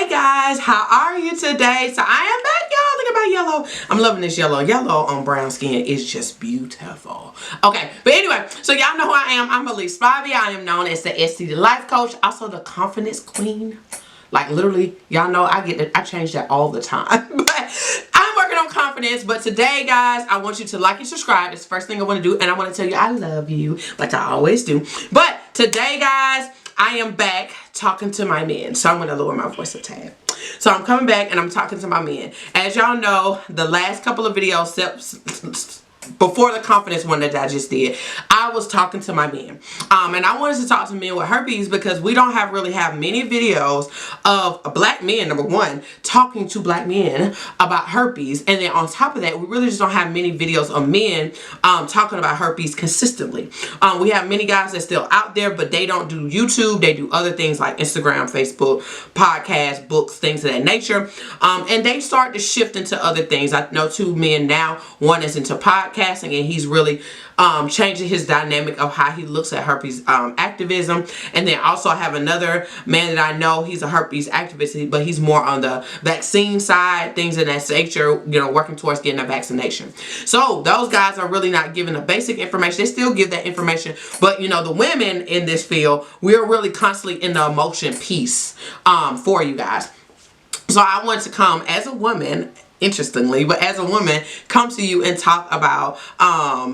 Hey guys, how are you today? So I am back, y'all. Look at my yellow. I'm loving this yellow. Yellow on brown skin is just beautiful. Okay, but anyway, so y'all know who I am. I'm Elise Spivey. I am known as the STD Life Coach, also the Confidence Queen. Like literally, y'all know I change that all the time. But I'm working on confidence. But today, guys, I want you to like and subscribe. It's the first thing I want to do. And I want to tell you I love you, like I always do. But today, guys, I am back talking to my men. So I'm going to lower my voice a tad. So I'm coming back and I'm talking to my men. As y'all know, the last couple of videos, before the confidence one that I just did, I was talking to my men. And I wanted to talk to men with herpes because we don't really have many videos of black men, number one, talking to black men about herpes. And then on top of that, we really just don't have many videos of men talking about herpes consistently. We have many guys that's still out there, but they don't do YouTube. They do other things like Instagram, Facebook, podcasts, books, things of that nature. And they start to shift into other things. I know two men now. One is into podcasting, and he's really changing his dynamic of how he looks at herpes activism. And then also I have another man that I know, he's a herpes activist, but he's more on the vaccine side, things of that nature, you know, working towards getting a vaccination. So those guys are really not giving the basic information. They still give that information, but you know, the women in this field, we're really constantly in the emotion piece for you guys. So I want to come as a woman, interestingly, but as a woman, come to you and talk about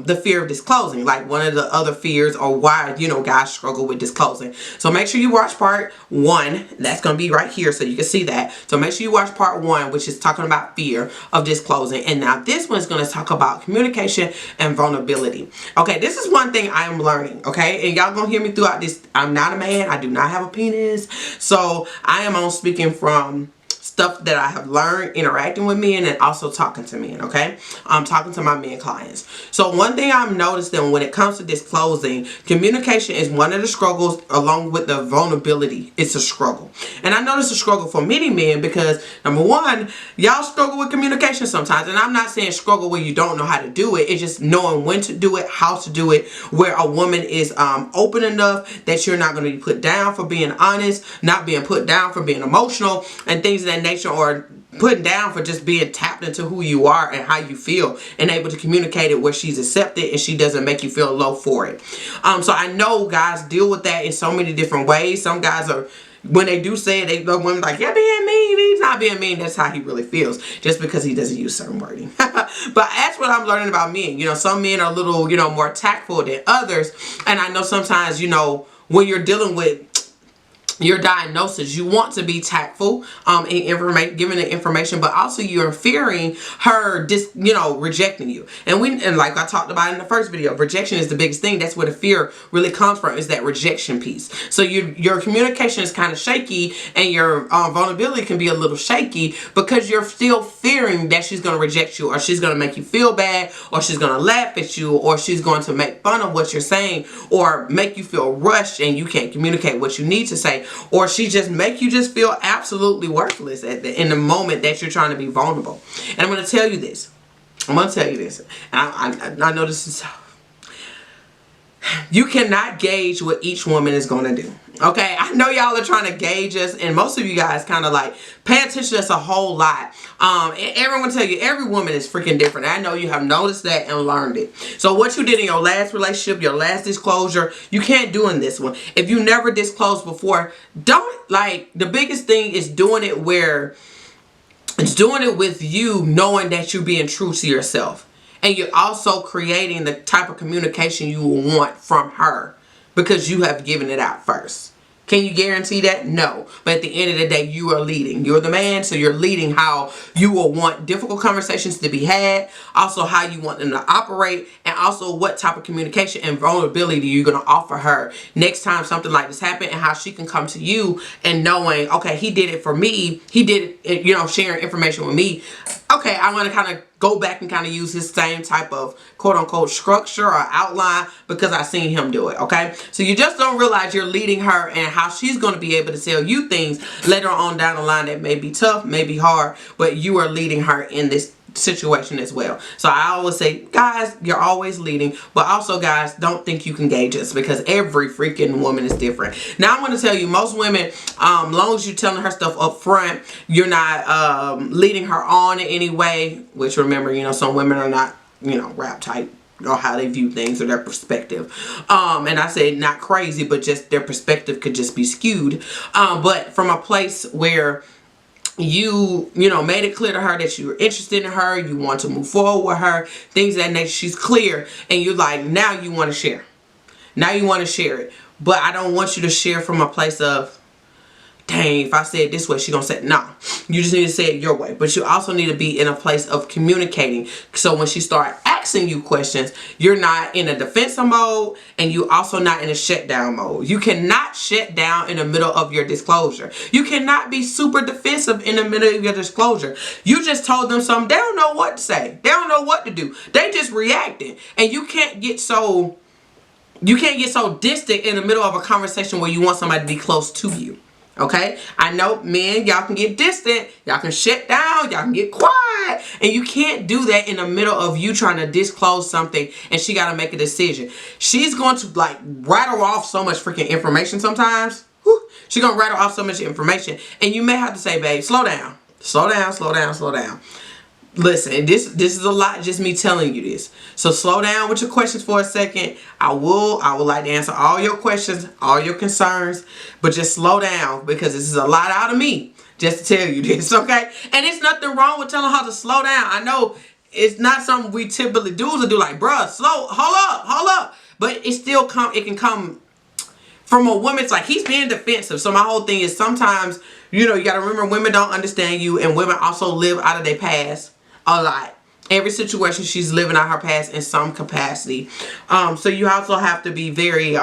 the fear of disclosing, like one of the other fears, or why, you know, guys struggle with disclosing. So make sure you watch part 1. That's going to be right here so you can see that. So make sure you watch part 1, which is talking about fear of disclosing. And now this one is going to talk about communication and vulnerability. Okay, this is one thing I am learning, okay? And y'all going to hear me throughout this. I'm not a man. I do not have a penis. So I am on speaking from stuff that I have learned interacting with men and also talking to men, okay? I'm talking to my men clients. So one thing I've noticed that when it comes to disclosing, communication is one of the struggles along with the vulnerability. It's a struggle. And I know it's a struggle for many men because, number one, y'all struggle with communication sometimes. And I'm not saying struggle where you don't know how to do it. It's just knowing when to do it, how to do it, where a woman is open enough that you're not going to be put down for being honest, not being put down for being emotional, and things of that nature, or putting down for just being tapped into who you are and how you feel and able to communicate it where she's accepted and she doesn't make you feel low for it. So I know guys deal with that in so many different ways. Some guys are, when they do say it, the women like, yeah, being mean. He's not being mean. That's how he really feels, just because he doesn't use certain wording. But that's what I'm learning about men. You know, some men are a little, you know, more tactful than others. And I know sometimes, you know, when you're dealing with your diagnosis, you want to be tactful in giving the information, but also you're fearing her rejecting you. And like I talked about in the first video, rejection is the biggest thing. That's where the fear really comes from, is that rejection piece. So your communication is kind of shaky, and your vulnerability can be a little shaky because you're still fearing that she's going to reject you, or she's going to make you feel bad, or she's going to laugh at you, or she's going to make fun of what you're saying, or make you feel rushed and you can't communicate what you need to say. Or she just make you just feel absolutely worthless in the moment that you're trying to be vulnerable. And I'm going to tell you this. I'm going to tell you this. And I know this is... You cannot gauge what each woman is going to do. Okay, I know y'all are trying to gauge us, and most of you guys kind of like pay attention to us a whole lot. And everyone tell you every woman is freaking different. I know you have noticed that and learned it. So what you did in your last relationship, your last disclosure, you can't do in this one. If you never disclosed before, don't, like, the biggest thing is doing it where it's doing it with you knowing that you're being true to yourself. And you're also creating the type of communication you will want from her because you have given it out first. Can you guarantee that? No. But at the end of the day, you are leading. You're the man, so you're leading how you will want difficult conversations to be had, also how you want them to operate, and also what type of communication and vulnerability you're going to offer her next time something like this happens, and how she can come to you and knowing, okay, he did it for me. He did it, you know, sharing information with me. Okay, I want to kind of go back and kind of use his same type of quote-unquote structure or outline because I seen him do it, okay? So you just don't realize you're leading her and how she's going to be able to tell you things later on down the line that may be tough, may be hard, but you are leading her in this situation as well. So I always say, guys, you're always leading, but also, guys, don't think you can gauge us, because every freaking woman is different. Now, I'm going to tell you, most women, long as you're telling her stuff up front, you're not leading her on in any way, which, remember, you know, some women are not, you know, rap type, or how they view things, or their perspective. And I say not crazy, but just their perspective could just be skewed. But from a place where you know, made it clear to her that you're interested in her, you want to move forward with her, things of that nature, she's clear, and you're like, now you want to share. Now you want to share it. But I don't want you to share from a place of, dang, if I say it this way, she's going to say it. No. You just need to say it your way. But you also need to be in a place of communicating. So when she starts asking you questions, you're not in a defensive mode, and you also not in a shutdown mode. You cannot shut down in the middle of your disclosure. You cannot be super defensive in the middle of your disclosure. You just told them something. They don't know what to say. They don't know what to do. They just reacting. And you can't get so distant in the middle of a conversation where you want somebody to be close to you. Okay, I know men, y'all can get distant, y'all can shut down, y'all can get quiet, and you can't do that in the middle of you trying to disclose something and she got to make a decision. She's going to like rattle off so much freaking information sometimes. She's going to rattle off so much information, and you may have to say, babe, slow down, slow down, slow down, slow down. Listen, this is a lot, just me telling you this. So slow down with your questions for a second. I would like to answer all your questions, all your concerns, but just slow down, because this is a lot out of me just to tell you this, okay? And it's nothing wrong with telling her to slow down. I know it's not something we typically do to do, like, bruh, slow, hold up. But it can come from a woman. It's like, he's being defensive. So my whole thing is, sometimes, you know, you got to remember, women don't understand you, and women also live out of their past a lot. Every situation, she's living out her past in some capacity. So you also have to be very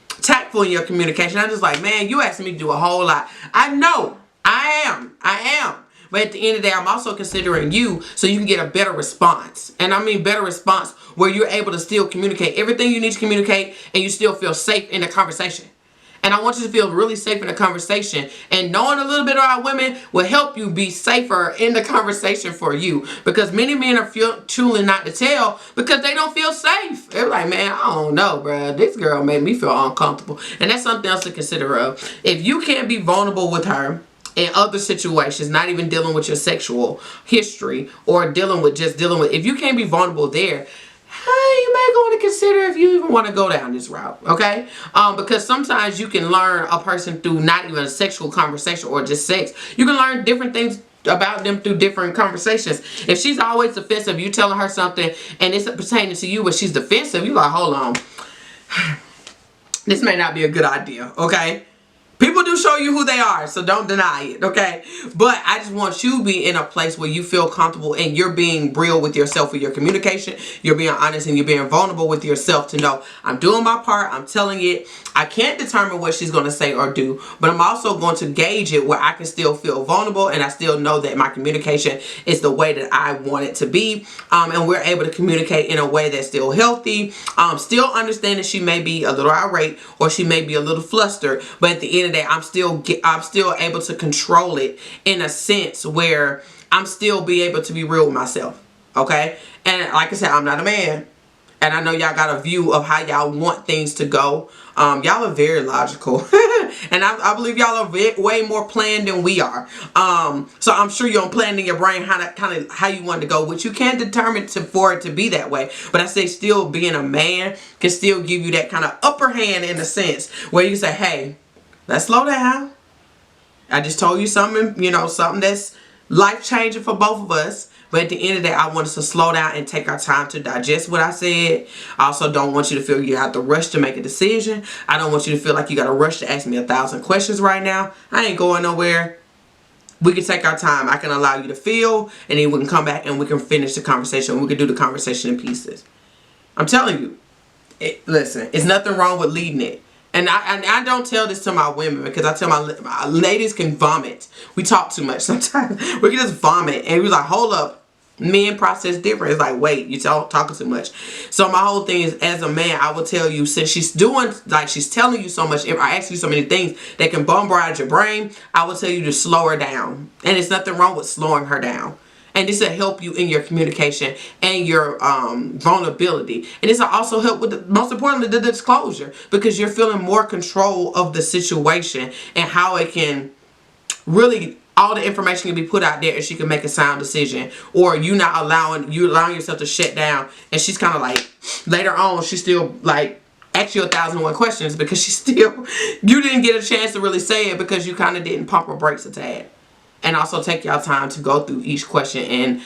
tactful in your communication. I'm just like, man, you asking me to do a whole lot. I know, I am. But at the end of the day, I'm also considering you, so you can get a better response. And I mean better response where you're able to still communicate everything you need to communicate, and you still feel safe in the conversation. And I want you to feel really safe in the conversation. And knowing a little bit about women will help you be safer in the conversation for you. Because many men are choosing not to tell because they don't feel safe. They're like, man, I don't know, bro. This girl made me feel uncomfortable. And that's something else to consider of. If you can't be vulnerable with her in other situations, not even dealing with your sexual history, or dealing with, if you can't be vulnerable there, you may want to consider if you even want to go down this route, okay? Because sometimes you can learn a person through not even a sexual conversation or just sex. You can learn different things about them through different conversations. If she's always defensive, you telling her something and it's pertaining to you, but she's defensive, you like, hold on. This may not be a good idea, okay? People do show you who they are, so don't deny it, okay? But I just want you to be in a place where you feel comfortable and you're being real with yourself with your communication. You're being honest and you're being vulnerable with yourself to know, I'm doing my part, I'm telling it. I can't determine what she's going to say or do, but I'm also going to gauge it where I can still feel vulnerable and I still know that my communication is the way that I want it to be. And we're able to communicate in a way that's still healthy. Still understand that she may be a little irate or she may be a little flustered, but at the end of the day, I'm still able to control it in a sense where I'm still be able to be real with myself, okay? And like I said, I'm not a man, and I know y'all got a view of how y'all want things to go. Y'all are very logical, and I believe y'all are way more planned than we are. So I'm sure you're planning in your brain how you want to go, which you can determine for it to be that way. But I say still being a man can still give you that kind of upper hand in a sense where you say, hey, let's slow down. I just told you something, you know, something that's life-changing for both of us. But at the end of the day, I want us to slow down and take our time to digest what I said. I also don't want you to feel you have to rush to make a decision. I don't want you to feel like you got to rush to ask me 1,000 questions right now. I ain't going nowhere. We can take our time. I can allow you to feel, and then we can come back and we can finish the conversation. We can do the conversation in pieces. I'm telling you. Listen, it's nothing wrong with leading it. And I don't tell this to my women because I tell my ladies can vomit. We talk too much sometimes. We can just vomit. And we're like, hold up. Men process different. It's like, wait, you talking too much. So my whole thing is, as a man, I will tell you, since she's doing, like she's telling you so much, if I ask you so many things that can bombard your brain, I will tell you to slow her down. And there's nothing wrong with slowing her down. And this will help you in your communication and your vulnerability. And this will also help with, most importantly, the disclosure, because you're feeling more control of the situation and how it can really, all the information can be put out there and she can make a sound decision. Or you allowing yourself to shut down, and she's kind of like, later on, she's still like, ask you 1,001 questions because you didn't get a chance to really say it because you kind of didn't pump her brakes a tad. And also take y'all time to go through each question and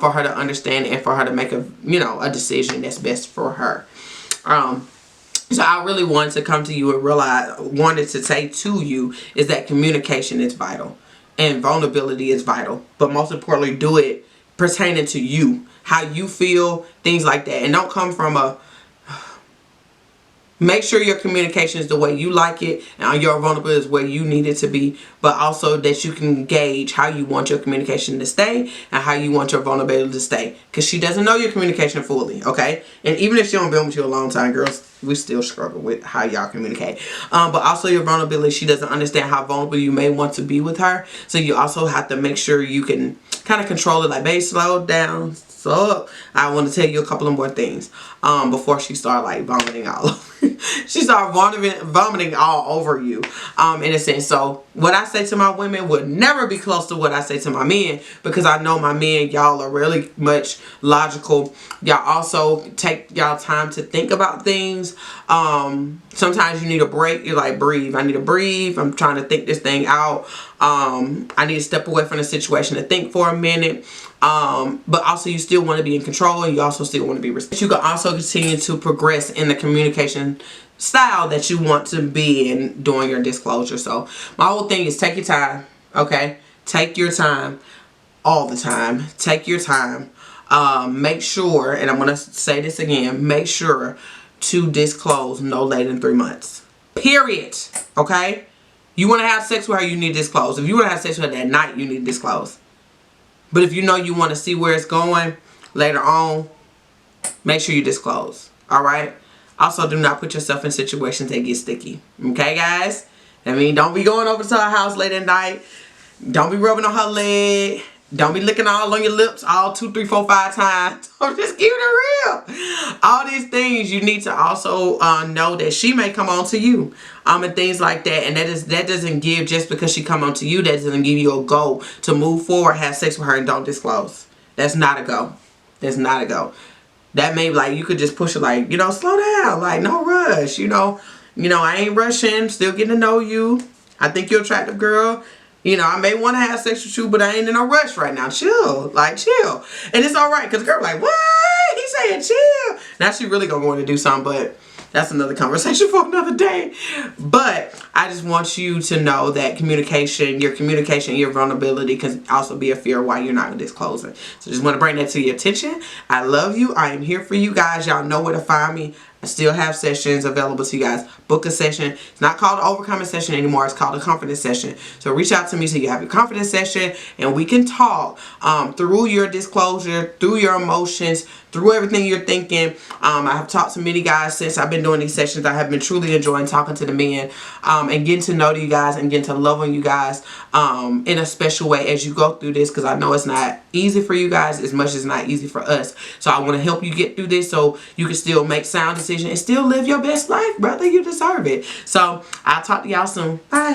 for her to understand and for her to make a decision that's best for her. So I really wanted to come to you and wanted to say to you is that communication is vital and vulnerability is vital. But most importantly, do it pertaining to you, how you feel, things like that. And don't come from make sure your communication is the way you like it and your vulnerability is where you need it to be, but also that you can gauge how you want your communication to stay and how you want your vulnerability to stay, because she doesn't know your communication fully, okay? And even if she don't been with you a long time, girls, we still struggle with how y'all communicate. But also your vulnerability, she doesn't understand how vulnerable you may want to be with her, so you also have to make sure you can kind of control it, like, babe, slow down. So I want to tell you a couple of more things before she started like vomiting all over. She started vomiting all over you in a sense. So what I say to my women would never be close to what I say to my men, because I know my men, y'all are really much logical. Y'all also take y'all time to think about things. Sometimes you need a break. You're like, breathe. I need to breathe. I'm trying to think this thing out. I need to step away from the situation to think for a minute. But also you still want to be in control, and you also still want to be respectful. You can also continue to progress in the communication style that you want to be in during your disclosure. So my whole thing is take your time, okay? Take your time all the time. Take your time. Make sure, and I'm going to say this again, make sure to disclose no later than 3 months. Period. Okay? You want to have sex with her, you need to disclose. If you want to have sex with her that night, you need to disclose. But if you know you want to see where it's going later on, make sure you disclose. Alright? Also, do not put yourself in situations that get sticky. Okay, guys? I mean, don't be going over to her house late at night. Don't be rubbing on her leg. Don't be licking all on your lips all 2, 3, 4, 5 times. I'm just keeping it real. All these things you need to also know that she may come on to you. And things like that. And that doesn't give, just because she come on to you, that doesn't give you a go to move forward, have sex with her, and don't disclose. That's not a go. That's not a go. That may, like, you could just push it, like, slow down. Like, no rush. I ain't rushing. Still getting to know you. I think you're an attractive girl. I may want to have sex with you, but I ain't in a rush right now. Chill. Like, chill. And it's alright, because the girl like, what? He saying chill. Now she really gonna go in and do something, but that's another conversation for another day. But I just want you to know that your vulnerability can also be a fear why you're not disclosing. So just want to bring that to your attention. I love you. I am here for you guys. Y'all know where to find me. I still have sessions available to you guys. Book a session. It's not called an overcoming session anymore. It's called a confidence session. So reach out to me so you have your confidence session, and we can talk through your disclosure, through your emotions, through everything you're thinking. I have talked to many guys since I've been doing these sessions. I have been truly enjoying talking to the men and getting to know you guys and getting to love on you guys in a special way as you go through this, because I know it's not easy for you guys as much as it's not easy for us. So I want to help you get through this so you can still make sound decisions and still live your best life, brother. You deserve it. So I'll talk to y'all soon. Bye.